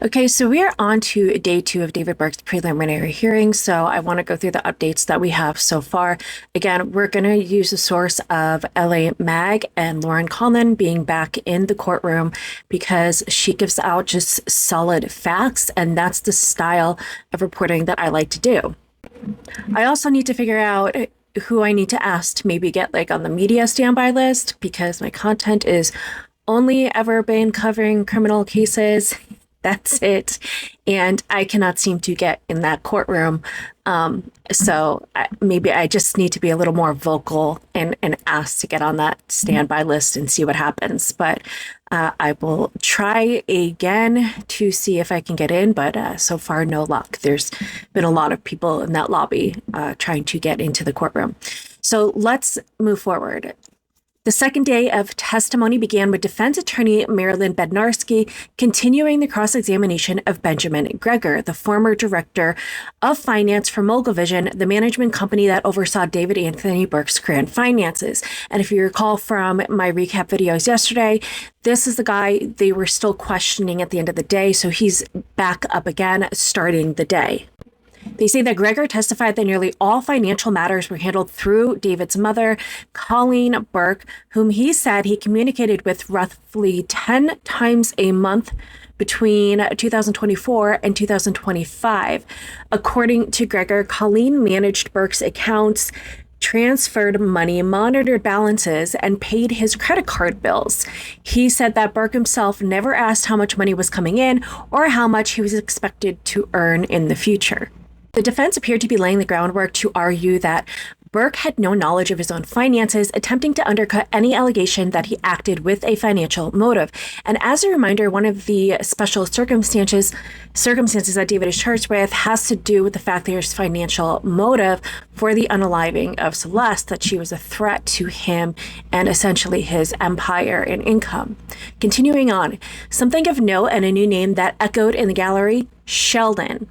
Okay, so we are on to day two of David Burke's preliminary hearing. So I want to go through the updates that we have so far. Again, we're going to use the source of LA Mag and Lauren Conlin being back in the courtroom because she gives out just solid facts, and that's the style of reporting that I like to do. I also need to figure out who I need to ask to maybe get like on the media standby list because my content is only ever been covering criminal cases. That's it. And I cannot seem to get in that courtroom. Maybe I just need to be a little more vocal and ask to get on that standby list and see what happens. But I will try again to see if I can get in. But so far, no luck. There's been a lot of people in that lobby trying to get into the courtroom. So let's move forward. The second day of testimony began with defense attorney Marilyn Bednarski continuing the cross-examination of Benjamin Gregor, the former director of finance for Mogulvision, the management company that oversaw David Anthony Burke's grand finances. And if you recall from my recap videos yesterday, this is the guy they were still questioning at the end of the day, so he's back up again, starting the day. They say that Gregor testified that nearly all financial matters were handled through David's mother, Colleen Burke, whom he said he communicated with roughly 10 times a month between 2024 and 2025. According to Gregor, Colleen managed Burke's accounts, transferred money, monitored balances, and paid his credit card bills. He said that Burke himself never asked how much money was coming in or how much he was expected to earn in the future. The defense appeared to be laying the groundwork to argue that Burke had no knowledge of his own finances, attempting to undercut any allegation that he acted with a financial motive. And as a reminder, one of the special circumstances that David is charged with has to do with the fact that there's financial motive for the unaliving of Celeste, that she was a threat to him and essentially his empire and income. Continuing on, something of note and a new name that echoed in the gallery, Sheldon.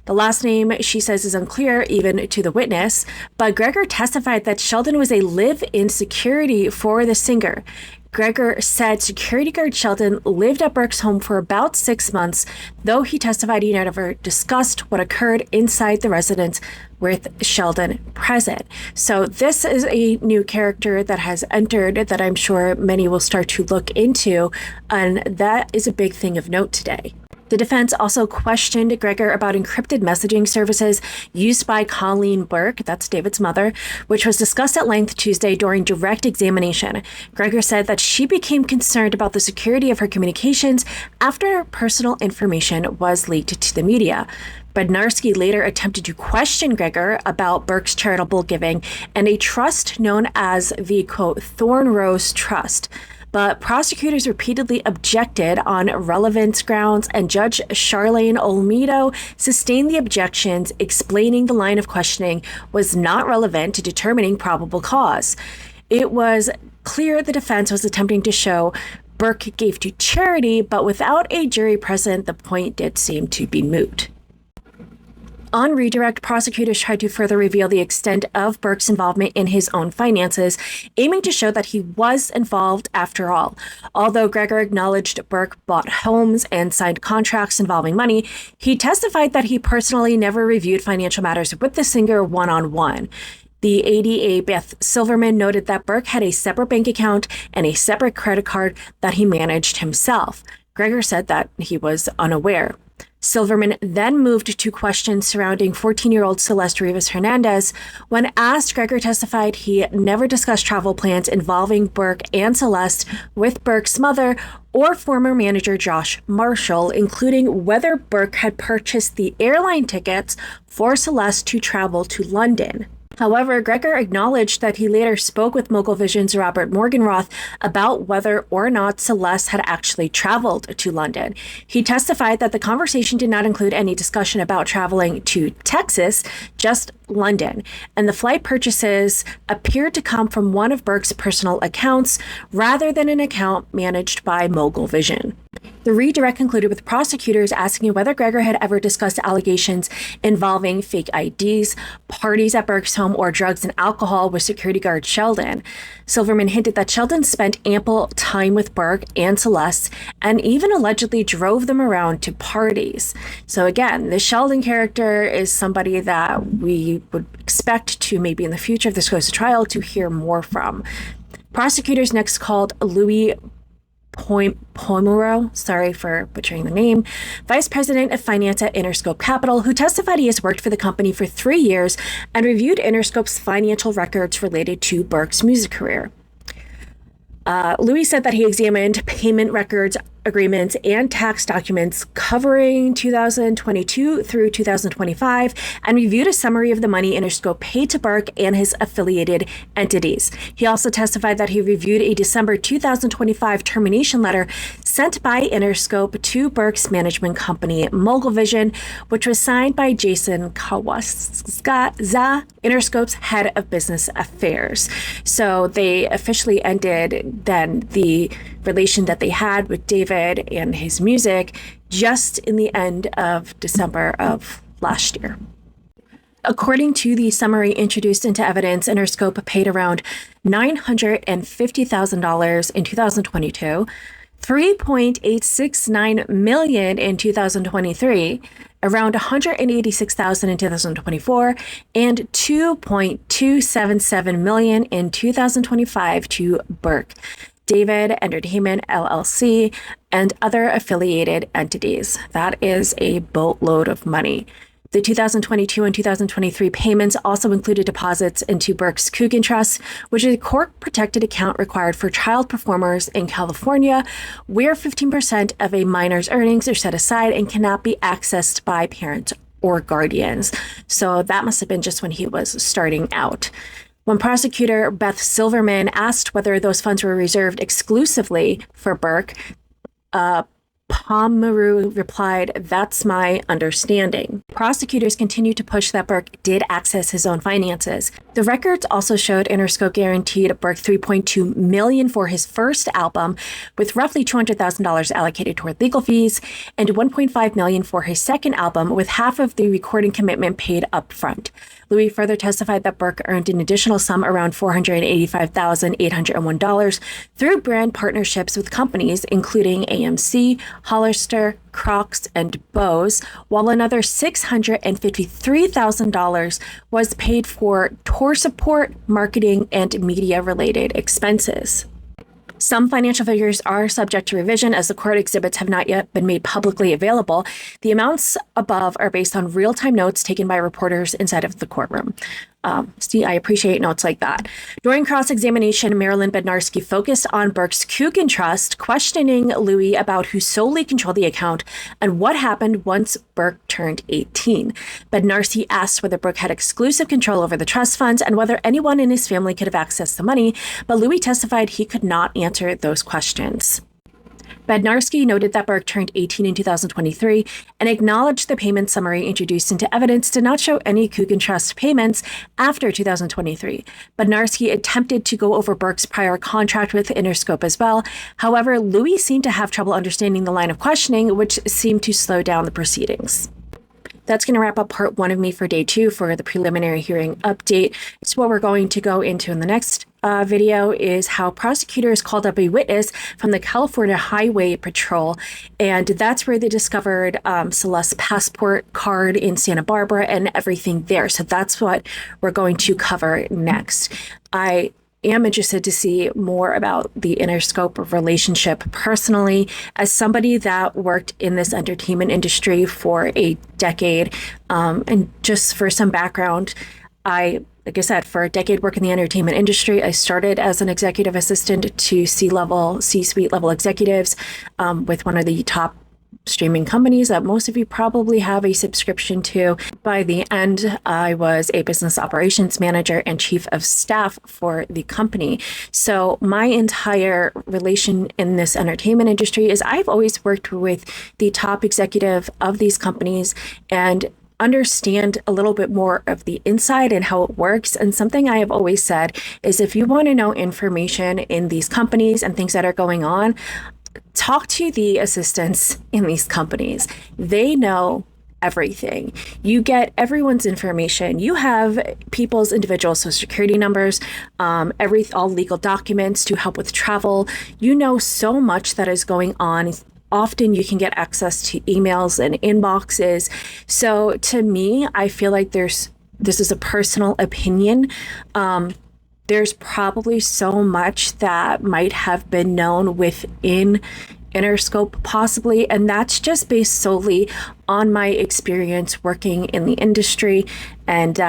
The last name, she says, is unclear even to the witness, but Gregor testified that Sheldon was a live-in security for the singer. Gregor said security guard Sheldon lived at Burke's home for about 6 months, though he testified he never discussed what occurred inside the residence with Sheldon present. So this is a new character that has entered that I'm sure many will start to look into, and that is a big thing of note today. The defense also questioned Gregor about encrypted messaging services used by Colleen Burke, that's David's mother, which was discussed at length Tuesday during direct examination. Gregor said that she became concerned about the security of her communications after personal information was leaked to the media. Bednarski later attempted to question Gregor about Burke's charitable giving and a trust known as the, quote, Thorn Rose Trust. But prosecutors repeatedly objected on relevance grounds, and Judge Charlene Olmedo sustained the objections, explaining the line of questioning was not relevant to determining probable cause. It was clear the defense was attempting to show Burke gave to charity, but without a jury present, the point did seem to be moot. On redirect, prosecutors tried to further reveal the extent of Burke's involvement in his own finances, aiming to show that he was involved after all. Although Gregor acknowledged Burke bought homes and signed contracts involving money, he testified that he personally never reviewed financial matters with the singer one-on-one. The ADA Beth Silverman noted that Burke had a separate bank account and a separate credit card that he managed himself. Gregor said that he was unaware. Silverman then moved to questions surrounding 14-year-old Celeste Rivas Hernandez. When asked, Gregor testified he never discussed travel plans involving Burke and Celeste with Burke's mother or former manager Josh Marshall, including whether Burke had purchased the airline tickets for Celeste to travel to London. However, Gregor acknowledged that he later spoke with Mogulvision's Robert Morgenroth about whether or not Celeste had actually traveled to London. He testified that the conversation did not include any discussion about traveling to Texas, just London, and the flight purchases appeared to come from one of Burke's personal accounts rather than an account managed by Mogulvision. The redirect concluded with prosecutors asking whether Gregor had ever discussed allegations involving fake IDs, parties at Burke's home, or drugs and alcohol with security guard Sheldon. Silverman hinted that Sheldon spent ample time with Burke and Celeste and even allegedly drove them around to parties. So again, the Sheldon character is somebody that we would expect to maybe in the future, if this goes to trial, to hear more from. Prosecutors next called Louis Pomeroy, sorry for butchering the name, Vice President of Finance at Interscope Capital, who testified he has worked for the company for 3 years and reviewed Interscope's financial records related to Burke's music career. Louis said that he examined payment records, agreements, and tax documents covering 2022 through 2025 and reviewed a summary of the money Interscope paid to Burke and his affiliated entities. He also testified that he reviewed a December 2025 termination letter sent by Interscope to Burke's management company, Mogul Vision, which was signed by Jason Kawaza, Interscope's head of business affairs. So they officially ended then the relation that they had with David and his music just in the end of December of last year. According to the summary introduced into evidence, Interscope paid around $950,000 in 2022, $3.869 million in 2023, around $186,000 in 2024, and $2.277 million in 2025 to Burke, David Entertainment LLC, and other affiliated entities. That is a boatload of money. The 2022 and 2023 payments also included deposits into Burke's Coogan Trust, which is a court-protected account required for child performers in California, where 15% of a minor's earnings are set aside and cannot be accessed by parents or guardians. So that must have been just when he was starting out. When prosecutor Beth Silverman asked whether those funds were reserved exclusively for Burke, Pomeroy replied, "That's my understanding." Prosecutors continued to push that Burke did access his own finances. The records also showed Interscope guaranteed Burke $3.2 million for his first album, with roughly $200,000 allocated toward legal fees, and $1.5 million for his second album, with half of the recording commitment paid up front. Louis further testified that Burke earned an additional sum around $485,801 through brand partnerships with companies including AMC, Hollister, Crocs, and Bose, while another $653,000 was paid for tour support, marketing, and media-related expenses. Some financial figures are subject to revision as the court exhibits have not yet been made publicly available. The amounts above are based on real-time notes taken by reporters inside of the courtroom. See, I appreciate notes like that. During cross-examination, Marilyn Bednarski focused on Burke's Coogan Trust, questioning Louis about who solely controlled the account and what happened once Burke turned 18. Bednarski asked whether Burke had exclusive control over the trust funds and whether anyone in his family could have accessed the money, but Louis testified he could not answer those questions. Bednarski noted that Burke turned 18 in 2023 and acknowledged the payment summary introduced into evidence did not show any Coogan Trust payments after 2023. Bednarski attempted to go over Burke's prior contract with Interscope as well. However, Louis seemed to have trouble understanding the line of questioning, which seemed to slow down the proceedings. That's going to wrap up part 1 of me for day 2 for the preliminary hearing update. So what we're going to go into in the next video is how prosecutors called up a witness from the California Highway Patrol, and that's where they discovered Celeste's passport card in Santa Barbara and everything there. So that's what we're going to cover next. I am interested to see more about the Interscope relationship personally, as somebody that worked in this entertainment industry for a decade. And just for some background, like I said, for a decade work in the entertainment industry, I started as an executive assistant to C-suite level executives with one of the top streaming companies that most of you probably have a subscription to. By the end, I was a business operations manager and chief of staff for the company. So my entire relation in this entertainment industry is I've always worked with the top executive of these companies and understand a little bit more of the inside and how it works. And something I have always said is if you want to know information in these companies and things that are going on, talk to the assistants in these companies. They know everything. You get everyone's information. You have people's individual social security numbers, all legal documents to help with travel. You know so much that is going on. Often you can get access to emails and inboxes. So to me, I feel like this is a personal opinion. There's probably so much that might have been known within Interscope, possibly, and that's just based solely on my experience working in the industry and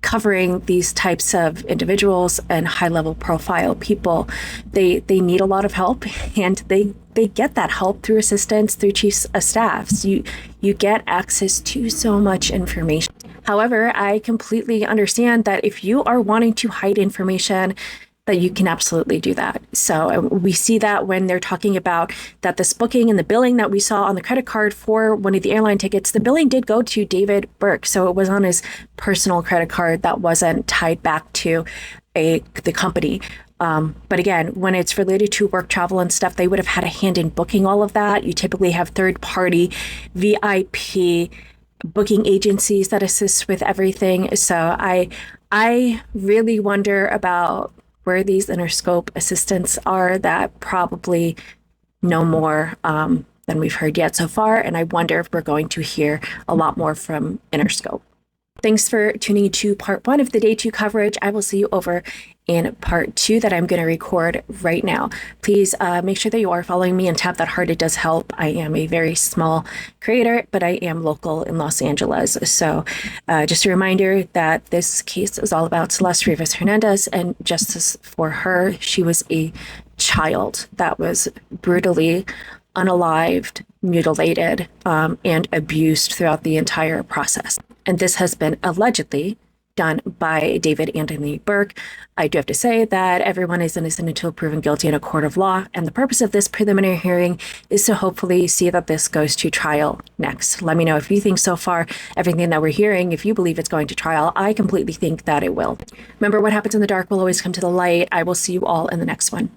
covering these types of individuals and high-level profile people. They need a lot of help, and they get that help through assistants, through chiefs of staffs. You get access to so much information. However, I completely understand that if you are wanting to hide information, that you can absolutely do that. So we see that when they're talking about that this booking and the billing that we saw on the credit card for one of the airline tickets, the billing did go to David Burke. So it was on his personal credit card that wasn't tied back to the company. But again, when it's related to work travel and stuff, they would have had a hand in booking all of that. You typically have third-party VIP booking agencies that assist with everything. So I really wonder about where these Interscope assistants are that probably know more than we've heard yet so far. And I wonder if we're going to hear a lot more from Interscope. Thanks for tuning to part 1 of the day 2 coverage. I will see you over in part 2 that I'm going to record right now. Please make sure that you are following me and tap that heart. It does help. I am a very small creator, but I am local in Los Angeles. So just a reminder that this case is all about Celeste Rivas Hernandez and justice for her. She was a child that was brutally unalived, mutilated, and abused throughout the entire process. And this has been allegedly done by David Anthony Burke. I do have to say that everyone is innocent until proven guilty in a court of law. And the purpose of this preliminary hearing is to hopefully see that this goes to trial next. Let me know if you think so far, everything that we're hearing, if you believe it's going to trial. I completely think that it will. Remember, what happens in the dark will always come to the light. I will see you all in the next one.